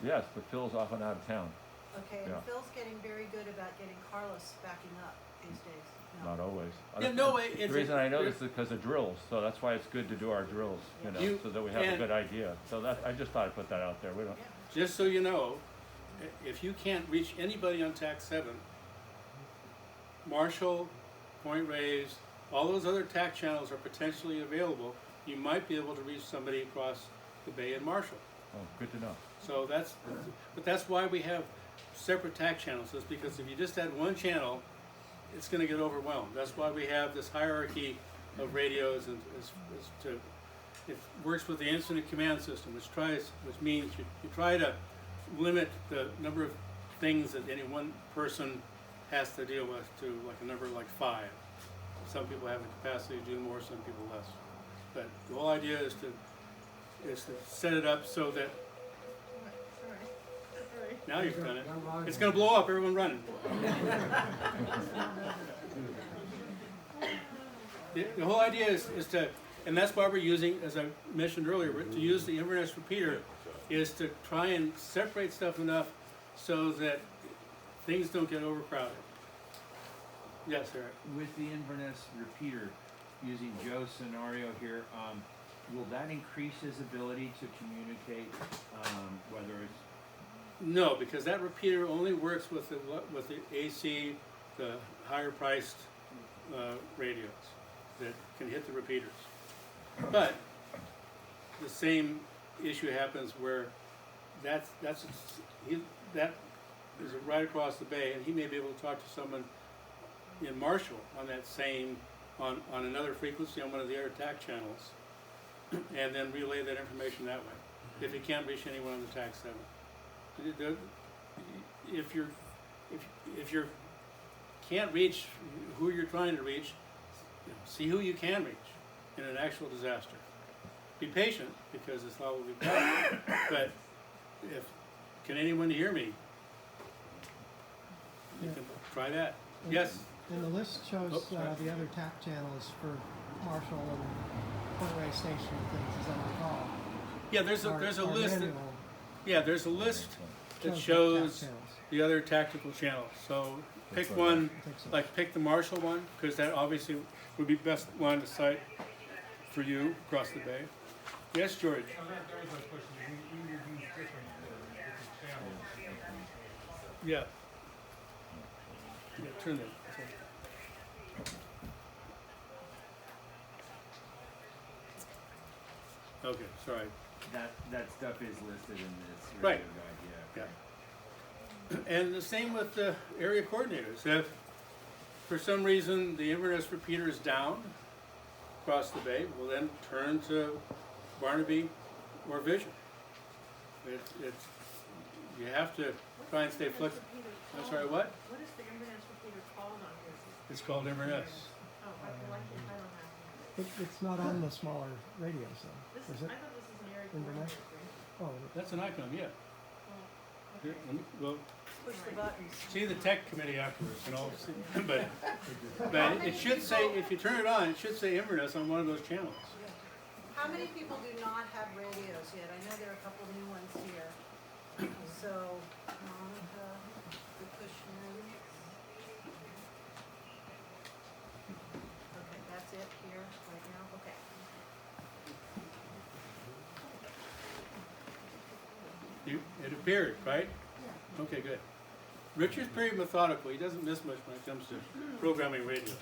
Yes, but Phil's often out of town. Okay, and Yeah. Phil's getting very good about getting Carlos backing up these days. No. Not always. Yeah, no, The reason I know this is because of drills, so that's why it's good to do our drills, you know, so that we have a good idea. So that I just thought I'd put that out there. We don't. Just so you know, if you can't reach anybody on TAC 7, Marshall, Point Reyes, all those other TAC channels are potentially available. You might be able to reach somebody across the bay in Marshall. Oh, good to know. So that's why we have separate TAC channels, is because if you just had one channel, it's going to get overwhelmed. That's why we have this hierarchy of radios, and it works with the incident command system, which means you try to limit the number of things that any one person has to deal with to like a number like 5. Some people have the capacity to do more, some people less. But the whole idea is to set it up so that Sorry. Now you've done it. It's gonna blow up, everyone running. The whole idea is to, and that's why we're using, as I mentioned earlier, to use the Inverness repeater is to try and separate stuff enough so that things don't get overcrowded. Yes, Eric. With the Inverness repeater, using Joe's scenario here, will that increase his ability to communicate, whether it's? No, because that repeater only works with the AC, the higher priced radios that can hit the repeaters. But the same issue happens where that is right across the bay, and he may be able to talk to someone in Marshall on that same on another frequency on one of the air attack channels, and then relay that information that way. If he can't reach anyone on the TAC 7, if you can't reach who you're trying to reach, see who you can reach in an actual disaster. Be patient, because this all will be done. But can anyone hear me? You can try that. Yes. And the list shows the other TAC channels for Marshall and Point Reyes Station and things, as I recall. Yeah, there's a list. There's a list that shows shows the other tactical channels. So pick one, like pick the Marshall one, because that obviously would be best line of sight for you across the bay. Yes, George. That was my question. We would use different channels. Yeah. Yeah, turn that. Okay, sorry. That stuff is listed in this Right. radio guide, Yeah. And the same with the area coordinators. If for some reason the Inverness repeater is down across the bay, we'll then turn to Barnaby or Vision. You have to try and stay flexible. I'm sorry, what? What is the Inverness repeater called on here? It's called Inverness. Oh, I don't have it. It's not on the smaller radios though, This is is, it? I thought this is an area Inverness? coordinator. Oh, That's an icon, yeah. Here, let me, well, Push the buttons. see the tech committee afterwards, and all. But it should say, if you turn it on, it should say Inverness on one of those channels. How many people do not have radios yet? I know there are a couple new ones here. So, Monica, the Cushman. Okay, that's it here right now, okay. It appeared, right? Okay, good. Richard's pretty methodical. He doesn't miss much when it comes to programming radios.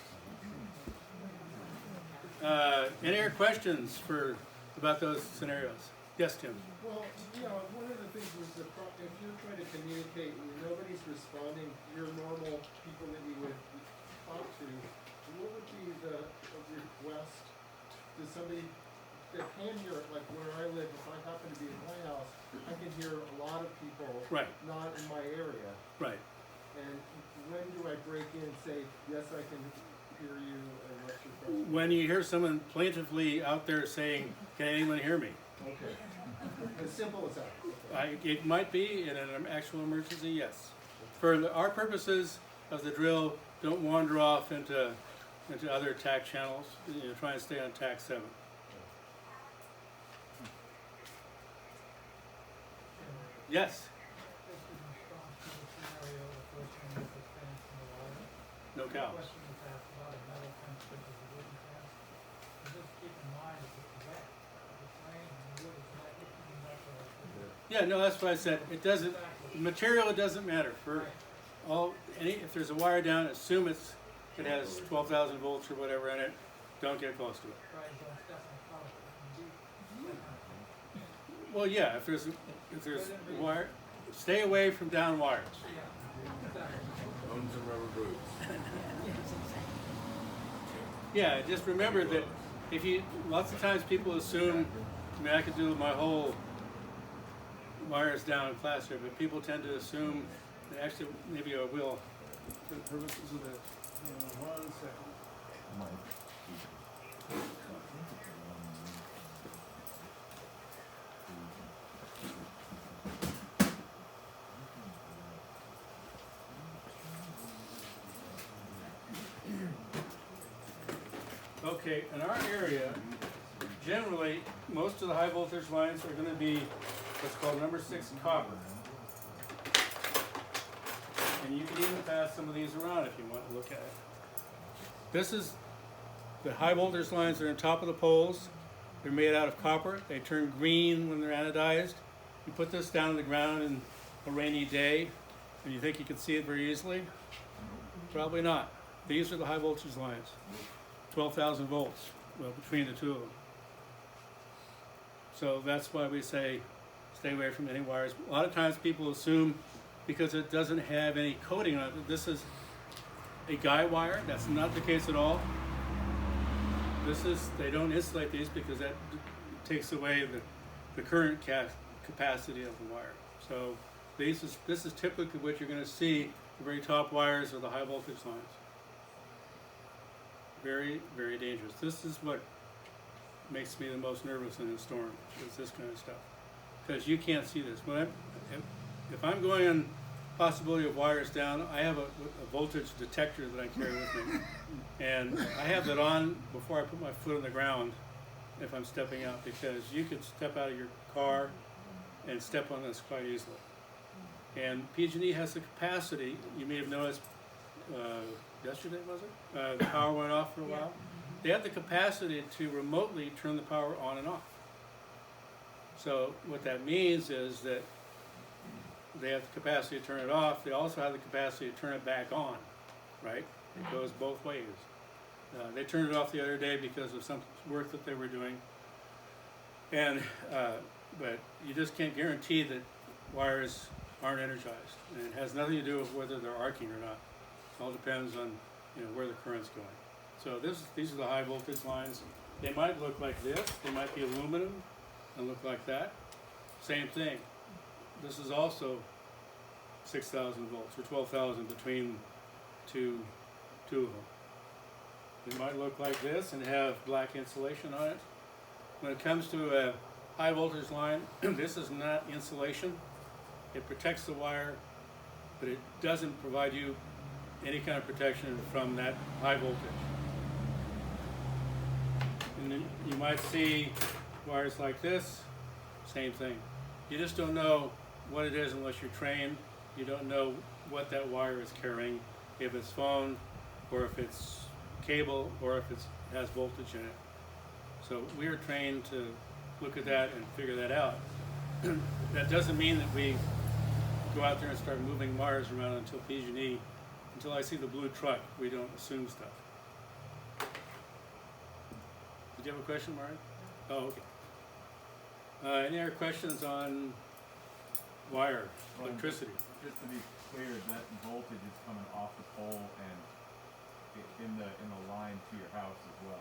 Any other questions about those scenarios? Yes, Tim. Well, one of the things was if you're trying to communicate and nobody's responding, your normal people that you would talk to, what would be the request to somebody that can hear it? Like where I live, if I happen to be in my house, I can hear a lot of people not in my area. Right. And when do I break in and say, yes, I can hear you, and what's your question? When you hear someone plaintively out there saying, "Can anyone hear me?" Okay. As simple as that. It might be in an actual emergency, yes. For our purposes of the drill, don't wander off into other attack channels. Try and stay on TAC 7. Yes. No cows. Yeah, no, that's what I said. It doesn't, material, it doesn't matter. For if there's a wire down, assume it has 12,000 volts or whatever in it. Don't get close to it. Well, yeah, if there's a wire, stay away from down wires. Own some rubber boots. Yeah, just remember that lots of times people assume, I could do my whole wires down in class here, but people tend to assume that actually, maybe I will, for the purposes of this. Hang on 1 second. Okay, in our area, generally, most of the high voltage lines are going to be what's called number 6 copper. And you can even pass some of these around if you want to look at it. This is the high voltage lines that are on top of the poles. They're made out of copper. They turn green when they're anodized. You put this down on the ground in a rainy day, and you think you can see it very easily? Probably not. These are the high voltage lines. 12,000 volts, well, between the two of them. So that's why we say stay away from any wires. A lot of times people assume because it doesn't have any coating on it, this is a guy wire. That's not the case at all. They don't insulate these because that takes away the current capacity of the wire. So this is typically what you're going to see. The very top wires are the high voltage lines. Very, very dangerous. This is what makes me the most nervous in a storm, is this kind of stuff. Because you can't see this. If I'm going on possibility of wires down, I have a voltage detector that I carry with me. And I have that on before I put my foot on the ground if I'm stepping out, because you could step out of your car and step on this quite easily. And PG&E has the capacity, you may have noticed, yesterday was it? The power went off for a while. They have the capacity to remotely turn the power on and off. So what that means is that they have the capacity to turn it off. They also have the capacity to turn it back on, right? It goes both ways. They turned it off the other day because of some work that they were doing. And, but you just can't guarantee that wires aren't energized. And it has nothing to do with whether they're arcing or not. It all depends on, where the current's going. So these are the high voltage lines. They might look like this. They might be aluminum and look like that. Same thing. This is also 6,000 volts or 12,000 between two of them. It might look like this and have black insulation on it. When it comes to a high voltage line, this is not insulation. It protects the wire, but it doesn't provide you any kind of protection from that high voltage. And then you might see wires like this, same thing. You just don't know what it is unless you're trained. You don't know what that wire is carrying, if it's phone, or if it's cable, or if it has voltage in it. So we are trained to look at that and figure that out. That doesn't mean that we go out there and start moving wires around until PG&E. Until I see the blue truck, we don't assume stuff. Did you have a question, Martin? Oh, okay. Any other questions on wire, electricity? Just to be clear, that voltage is coming off the pole and in the line to your house as well.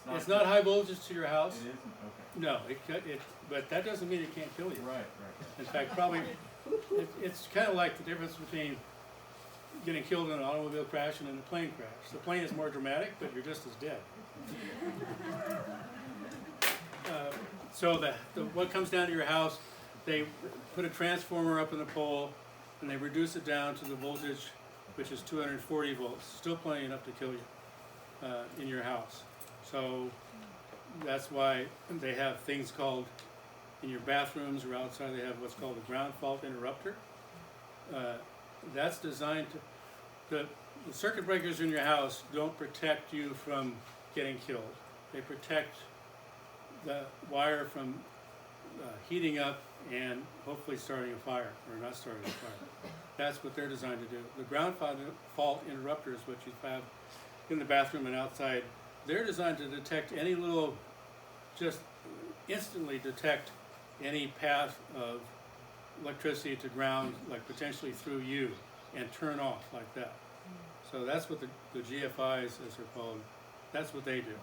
So it's not high voltage to your house. It isn't? Okay. No, but that doesn't mean it can't kill you. Right. In fact, probably, it's kind of like the difference between getting killed in an automobile crash and in a plane crash. The plane is more dramatic, but you're just as dead. So what comes down to your house, they put a transformer up in the pole and they reduce it down to the voltage, which is 240 volts. Still plenty enough to kill you in your house. So that's why they have things called, in your bathrooms or outside, they have what's called a ground fault interrupter. That's designed to, the circuit breakers in your house don't protect you from getting killed. They protect the wire from heating up and hopefully starting a fire, or not starting a fire. That's what they're designed to do. The ground fault interrupters, which you have in the bathroom and outside, they're designed to detect any little, just instantly detect any path of electricity to ground, like potentially through you, and turn off like that. So that's what the GFIs, as they're called, that's what they do.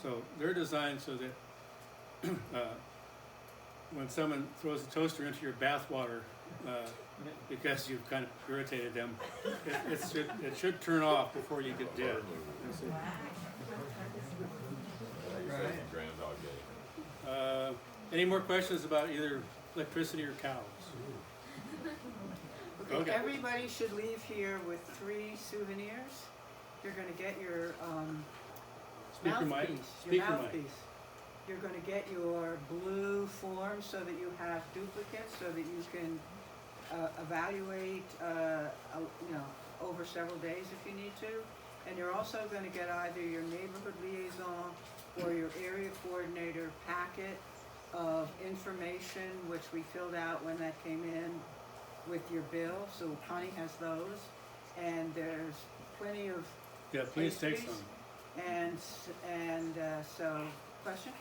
So they're designed so that when someone throws a toaster into your bath water because you've kind of irritated them, it should turn off before you get dead. Any more questions about either electricity or cows? Okay, everybody should leave here with 3 souvenirs. You're going to get your Speaker mic. mouthpiece, your Speaker mic. mouthpiece. You're gonna get your blue form so that you have duplicates, so that you can evaluate, over several days if you need to. And you're also gonna get either your neighborhood liaison or your area coordinator packet of information, which we filled out when that came in with your bill. So Connie has those, and there's plenty of Yeah, please take pastries. some. So, question?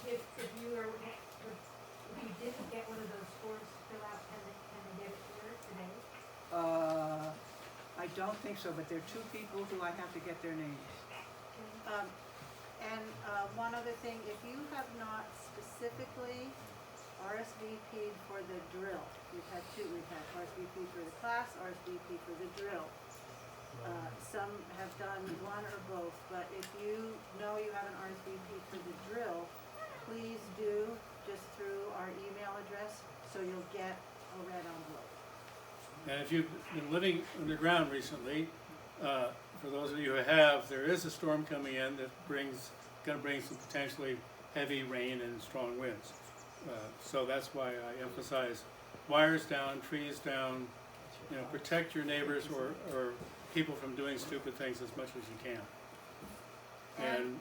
If you are, if you didn't get one of those forms to fill out, can they get it here today? I don't think so, but there are two people who I have to get their names. One other thing, if you have not specifically RSVP'd for the drill, we've had two, we've had RSVP for the class, RSVP for the drill. Some have done one or both, but if you know you have an RSVP for the drill, please do, just through our email address, so you'll get a red envelope. And if you've been living underground recently, for those of you who have, there is a storm coming in that gonna bring some potentially heavy rain and strong winds. So that's why I emphasize wires down, trees down, protect your neighbors or people from doing stupid things as much as you can. And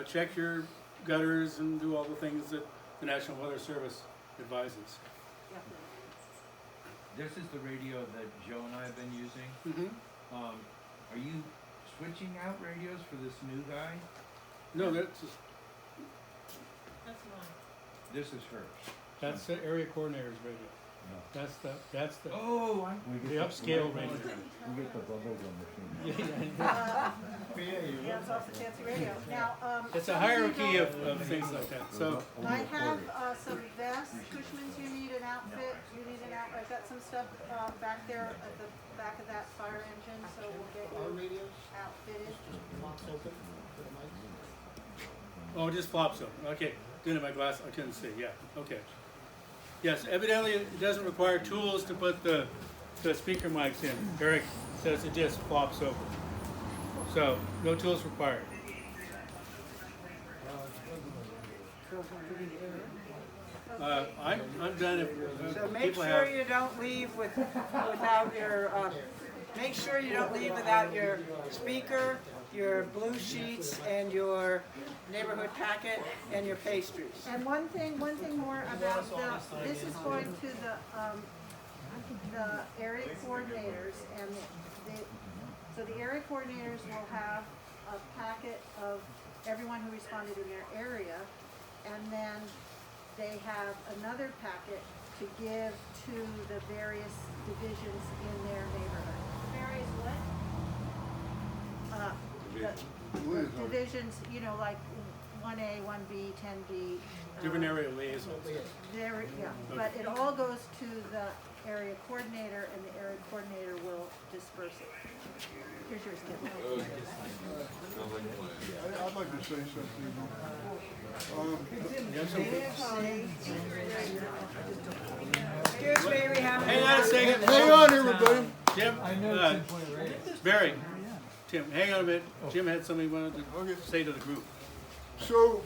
check your gutters and do all the things that the National Weather Service advises. This is the radio that Joe and I have been using. Mm-hmm. Are you switching out radios for this new guy? No, that's just, That's mine. This is hers. that's the area coordinator's radio. No. That's the Oh, the upscale radio. We get the bubblegum machine. Yeah, it's off the fancy radio. Now, It's a some hierarchy people- of things like that. So I have some vests, Cushman's, you need an outfit, I've got some stuff back there at the back of that fire engine, so we'll get Our you radios, outfitted. locks open for the mic. oh, it just flops up. Okay, doing it in my glass. I couldn't see. Yeah. Okay. Yes, evidently it doesn't require tools to put the speaker mics in. Eric says it just flops open. So no tools required. I'm done. If So make people sure have, you don't leave without your, make sure you don't leave without your speaker, your blue sheets, and your neighborhood packet, and your pastries. And one thing more about this is going to the area coordinators, and so the area coordinators will have a packet of everyone who responded in their area, and then they have another packet to give to the various divisions in their neighborhood. Various what? The divisions, like 1A, 1B, 10B. different area liaisons. There, yeah, but it all goes to the area coordinator, and the area coordinator will disperse it. Here's yours, Tim. I'd like to say something. Excuse me, we have. Hang on a second. Hang on, everybody. Jim, Barry. Tim, hang on a minute. Jim had something he wanted to say to the group. So,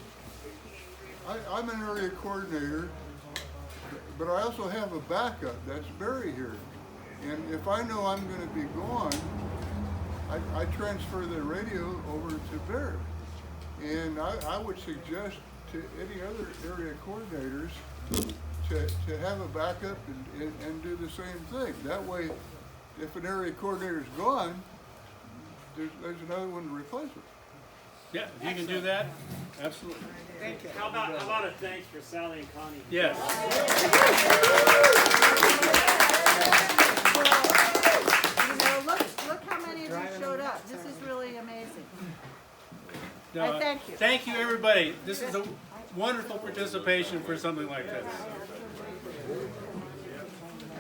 I'm an area coordinator, but I also have a backup. That's Barry here. And if I know I'm going to be gone, I transfer the radio over to Barry. And I would suggest to any other area coordinators to have a backup and do the same thing. That way, if an area coordinator's gone, there's another one to replace it. Yeah, if you can do that, absolutely. Thank you. How about a thanks for Sally and Connie? Yes. Look how many of you showed up. This is really amazing. No, I thank you. Thank you, everybody. This is a wonderful participation for something like this.